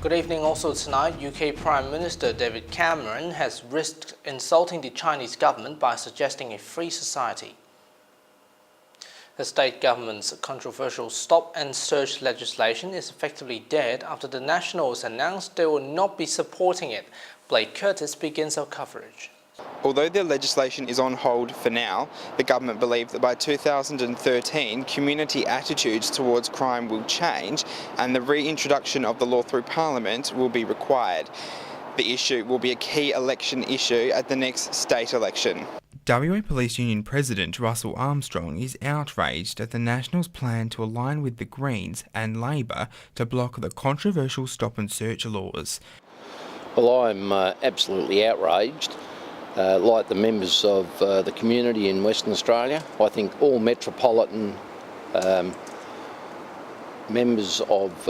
Good evening. Also tonight, UK Prime Minister David Cameron has risked insulting the Chinese government by suggesting a free society. The state government's controversial stop and search legislation is effectively dead after the Nationals announced they will not be supporting it. Blake Curtis begins our coverage. Although the legislation is on hold for now, the government believe that by 2013, community attitudes towards crime will change and the reintroduction of the law through Parliament will be required. The issue will be a key election issue at the next state election. WA Police Union President Russell Armstrong is outraged at the Nationals' plan to align with the Greens and Labor to block the controversial stop and search laws. Well, I'm absolutely outraged. Like the members of the community in Western Australia, I think all metropolitan members of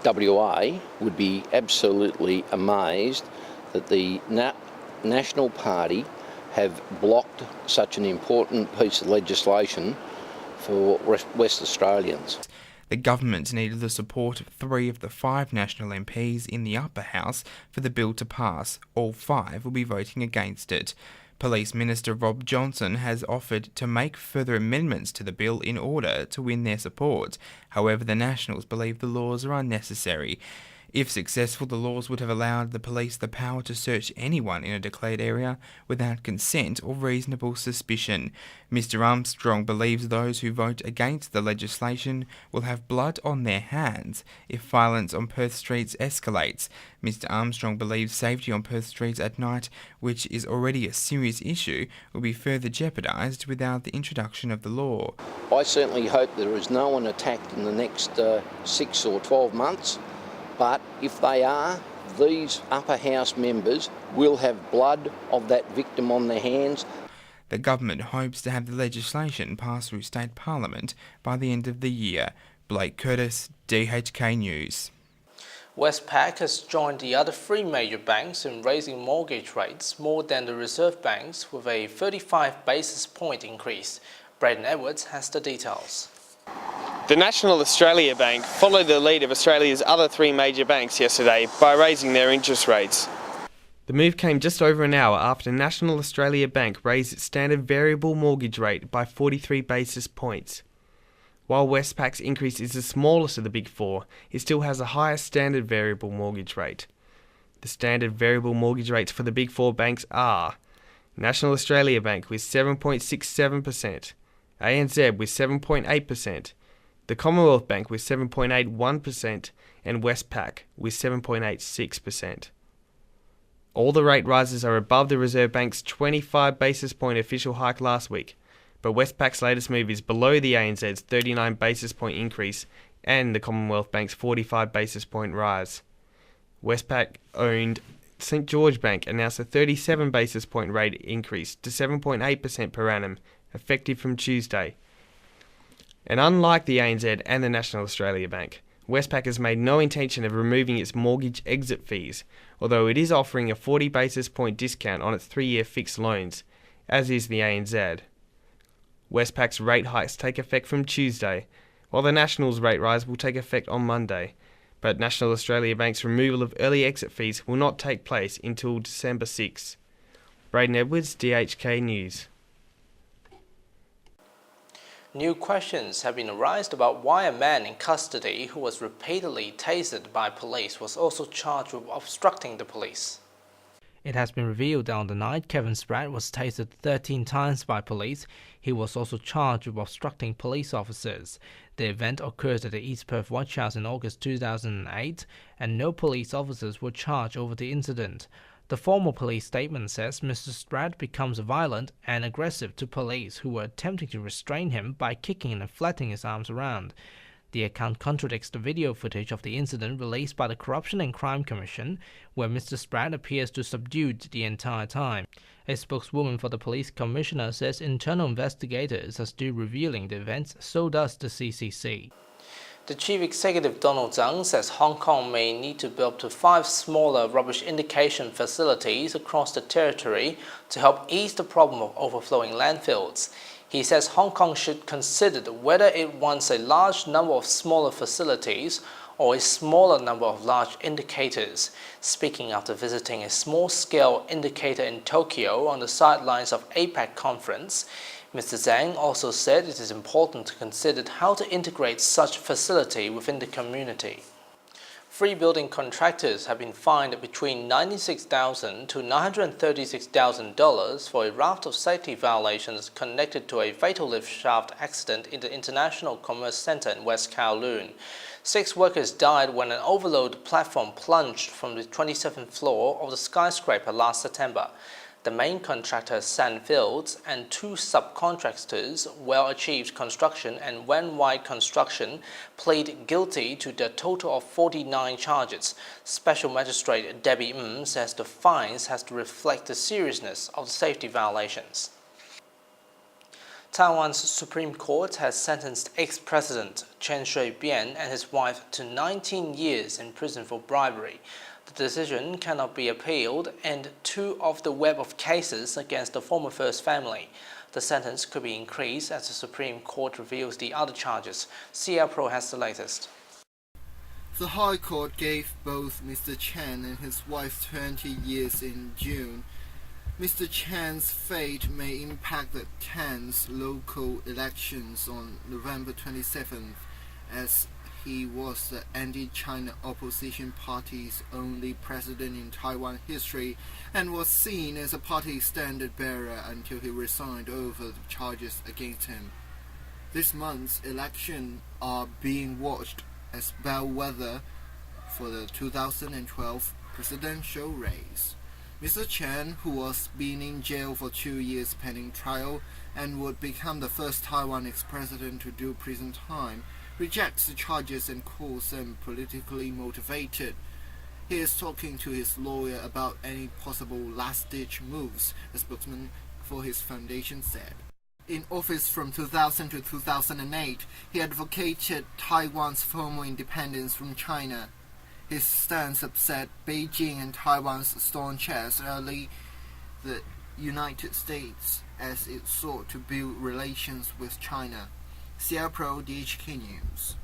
WA would be absolutely amazed that the National Party have blocked such an important piece of legislation for West Australians. The government needed the support of 3 of the 5 National MPs in the upper house for the bill to pass. All 5 will be voting against it. Police Minister Rob Johnson has offered to make further amendments to the bill in order to win their support. However, the Nationals believe the laws are unnecessary. If successful, the laws would have allowed the police the power to search anyone in a declared area without consent or reasonable suspicion. Mr Armstrong believes those who vote against the legislation will have blood on their hands if violence on Perth streets escalates. Mr Armstrong believes safety on Perth streets at night, which is already a serious issue, will be further jeopardised without the introduction of the law. I certainly hope there is no one attacked in the next 6 or 12 months. But if they are, these upper house members will have blood of that victim on their hands. The government hopes to have the legislation passed through state parliament by the end of the year. Blake Curtis, DHK News. Westpac has joined the other 3 major banks in raising mortgage rates more than the Reserve banks with a 35 basis point increase. Braden Edwards has the details. The National Australia Bank followed the lead of Australia's other 3 major banks yesterday by raising their interest rates. The move came just over an hour after National Australia Bank raised its standard variable mortgage rate by 43 basis points. While Westpac's increase is the smallest of the big 4, it still has the highest standard variable mortgage rate. The standard variable mortgage rates for the big 4 banks are National Australia Bank with 7.67%, ANZ with 7.8%, the Commonwealth Bank with 7.81% and Westpac with 7.86%. All the rate rises are above the Reserve Bank's 25 basis point official hike last week, but Westpac's latest move is below the ANZ's 39 basis point increase and the Commonwealth Bank's 45 basis point rise. Westpac-owned St George Bank announced a 37 basis point rate increase to 7.8% per annum, effective from Tuesday. And unlike the ANZ and the National Australia Bank, Westpac has made no intention of removing its mortgage exit fees, although it is offering a 40 basis point discount on its 3-year fixed loans, as is the ANZ. Westpac's rate hikes take effect from Tuesday, while the National's rate rise will take effect on Monday, but National Australia Bank's removal of early exit fees will not take place until December 6. Braden Edwards, DHK News. New questions have been raised about why a man in custody who was repeatedly tasered by police was also charged with obstructing the police. It has been revealed that on the night Kevin Spratt was tasered 13 times by police, he was also charged with obstructing police officers. The event occurred at the East Perth Watch House in August 2008, and no police officers were charged over the incident. The formal police statement says Mr. Spratt becomes violent and aggressive to police who were attempting to restrain him by kicking and flattening his arms around. The account contradicts the video footage of the incident released by the Corruption and Crime Commission, where Mr. Spratt appears to subdued the entire time. A spokeswoman for the police commissioner says internal investigators are still revealing the events, so does the CCC. The Chief Executive Donald Tsang says Hong Kong may need to build up to 5 smaller rubbish indication facilities across the territory to help ease the problem of overflowing landfills. He says Hong Kong should consider whether it wants a large number of smaller facilities or a smaller number of large indicators. Speaking after visiting a small-scale indicator in Tokyo on the sidelines of APEC conference, Mr. Tsang also said it is important to consider how to integrate such facility within the community. 3 building contractors have been fined between $96,000 to $936,000 for a raft of safety violations connected to a fatal lift shaft accident in the International Commerce Center in West Kowloon. 6 workers died when an overload platform plunged from the 27th floor of the skyscraper last September. The main contractor, Sandfields, and 2 subcontractors, Well Achieved Construction and Wen White Construction, plead guilty to the total of 49 charges. Special Magistrate Debbie says the fines has to reflect the seriousness of the safety violations. Taiwan's Supreme Court has sentenced ex-president Chen Shui Bian and his wife to 19 years in prison for bribery. The decision cannot be appealed and 2 of the web of cases against the former First Family. The sentence could be increased as the Supreme Court reviews the other charges. CL Pro has the latest. The High Court gave both Mr. Chen and his wife 20 years in June. Mr. Chen's fate may impact the 10th local elections on November 27th, as he was the anti-China opposition party's only president in Taiwan history and was seen as a party standard bearer until he resigned over the charges against him. This month's elections are being watched as bellwether for the 2012 presidential race. Mr. Chen, who was been in jail for 2 years pending trial and would become the first Taiwan ex-president to do prison time, rejects the charges and calls them politically motivated. He is talking to his lawyer about any possible last-ditch moves, a spokesman for his foundation said. In office from 2000 to 2008, he advocated Taiwan's formal independence from China. His stance upset Beijing and Taiwan's staunchest ally, the United States, as it sought to build relations with China. CL Pro DHK News.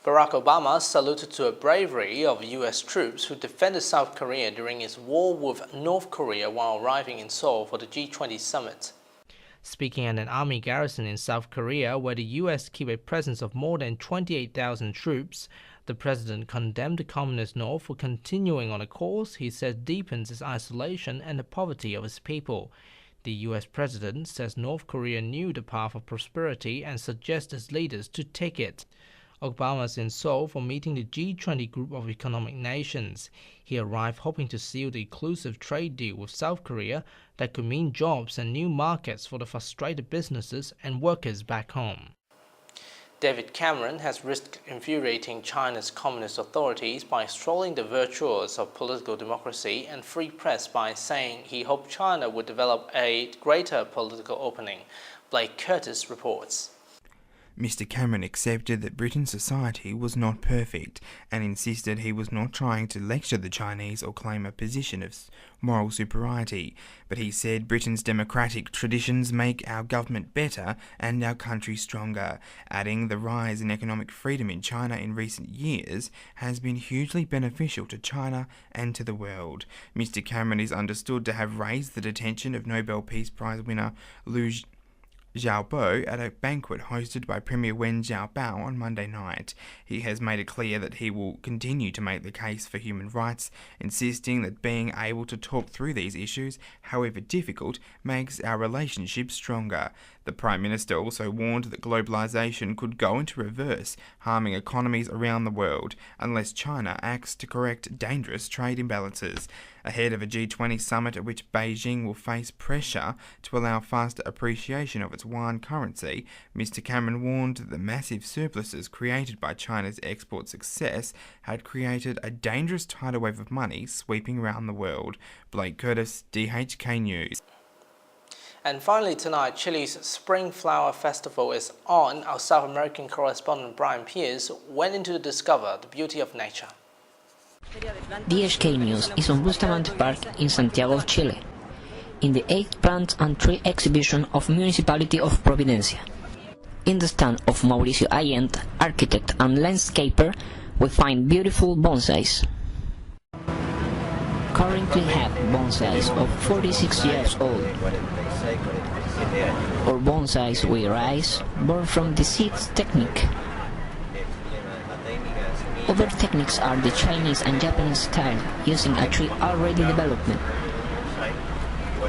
Barack Obama saluted to the bravery of U.S. troops who defended South Korea during its war with North Korea while arriving in Seoul for the G20 summit. Speaking at an army garrison in South Korea where the U.S. keep a presence of more than 28,000 troops, the president condemned the communist North for continuing on a course he says deepens its isolation and the poverty of its people. The U.S. president says North Korea knew the path of prosperity and suggests its leaders to take it. Obama is in Seoul for meeting the G20 group of economic nations. He arrived hoping to seal the exclusive trade deal with South Korea that could mean jobs and new markets for the frustrated businesses and workers back home. David Cameron has risked infuriating China's communist authorities by strolling the virtues of political democracy and free press by saying he hoped China would develop a greater political opening. Blake Curtis reports. Mr. Cameron accepted that Britain's society was not perfect and insisted he was not trying to lecture the Chinese or claim a position of moral superiority, but he said Britain's democratic traditions make our government better and our country stronger, adding the rise in economic freedom in China in recent years has been hugely beneficial to China and to the world. Mr. Cameron is understood to have raised the detention of Nobel Peace Prize winner Liu Xiaobo at a banquet hosted by Premier Wen Jiabao on Monday night. He has made it clear that he will continue to make the case for human rights, insisting that being able to talk through these issues, however difficult, makes our relationship stronger. The Prime Minister also warned that globalization could go into reverse, harming economies around the world, unless China acts to correct dangerous trade imbalances. Ahead of a G20 summit at which Beijing will face pressure to allow faster appreciation of its yuan currency, Mr. Cameron warned that the massive surpluses created by China's export success had created a dangerous tidal wave of money sweeping around the world. Blake Curtis, DHK News. And finally tonight, Chile's Spring Flower Festival is on. Our South American correspondent Brian Perez went into to discover the beauty of nature. DHK News is on Bustamante Park in Santiago of Chile, in the 8th Plant and Tree Exhibition of Municipality of Providencia. In the stand of Mauricio Allende, architect and landscaper, we find beautiful bonsais. Currently have bonsais of 46 years old, or bonsais we rise, born from the seeds technique. Other techniques are the Chinese and Japanese style, using a tree already developed.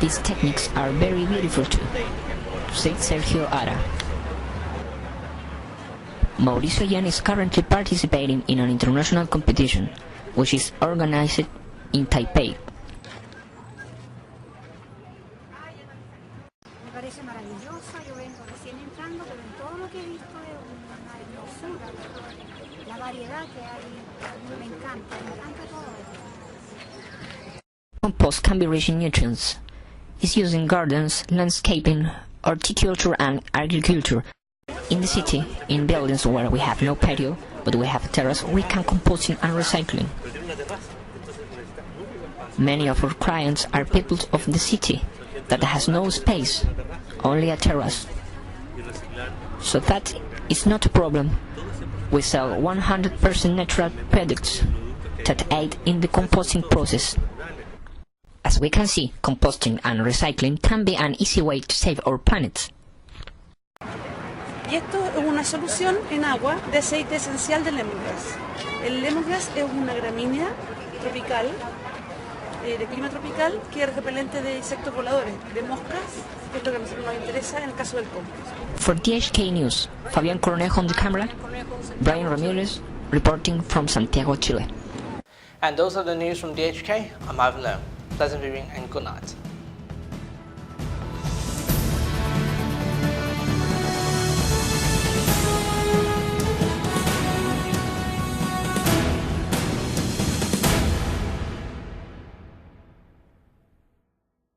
These techniques are very beautiful too, said Sergio Ara. Mauricio Yan is currently participating in an international competition, which is organized in Taipei. Me parece maravilloso, yo vengo recién entrando, pero en todo lo que he visto es una hermosura. La variedad que hay, me encanta todo esto. Compost can be rich in nutrients. It's used in gardens, landscaping, horticulture and agriculture. In the city, in buildings where we have no patio, but we have a terrace, we can composting and recycling. Many of our clients are people of the city that has no space, only a terrace. So that is not a problem. We sell 100% natural products that aid in the composting process. As we can see, composting and recycling can be an easy way to save our planet. Y esto es una solución en agua de aceite esencial de lemongrass. El lemongrass es una gramínea tropical, de clima tropical, que es repelente de insectos voladores, de moscas, que es lo que a nosotros nos interesa en el caso del compost. For DHK News, Fabián Cornejo on the camera, Brian Ramirez reporting from Santiago, Chile. And those are the news from DHK. I'm Ivan Leung. Pleasant viewing and good night.